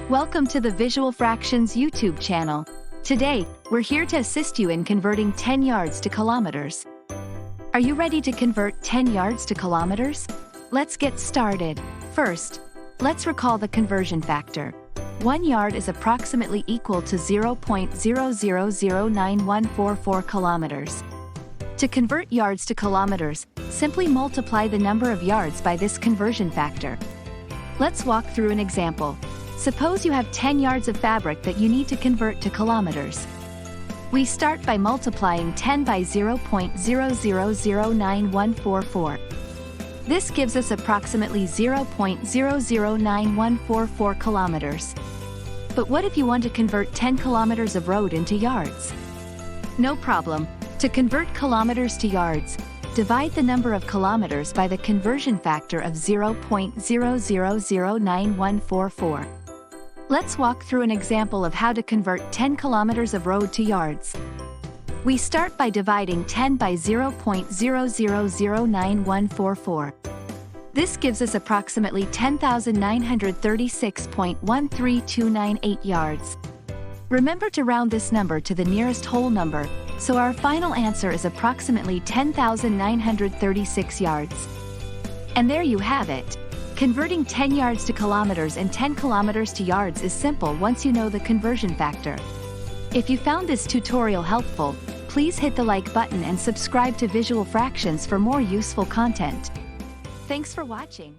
Welcome to the Visual Fractions YouTube channel. Today, we're here to assist you in converting 10 yards to kilometers. Are you ready to convert 10 yards to kilometers? Let's get started. First, let's recall the conversion factor. 1 yard is approximately equal to 0.00099144 kilometers. To convert yards to kilometers, simply multiply the number of yards by this conversion factor. Let's walk through an example. Suppose you have 10 yards of fabric that you need to convert to kilometers. We start by multiplying 10 by 0.00099144. This gives us approximately 0.009144 kilometers. But what if you want to convert 10 kilometers of road into yards? No problem. To convert kilometers to yards, divide the number of kilometers by the conversion factor of 0.00099144. Let's walk through an example of how to convert 10 kilometers of road to yards. We start by dividing 10 by 0.00099144. This gives us approximately 10,936.13298 yards. Remember to round this number to the nearest whole number, so our final answer is approximately 10,936 yards. And there you have it. Converting 10 yards to kilometers and 10 kilometers to yards is simple once you know the conversion factor. If you found this tutorial helpful, please hit the like button and subscribe to Visual Fractions for more useful content. Thanks for watching.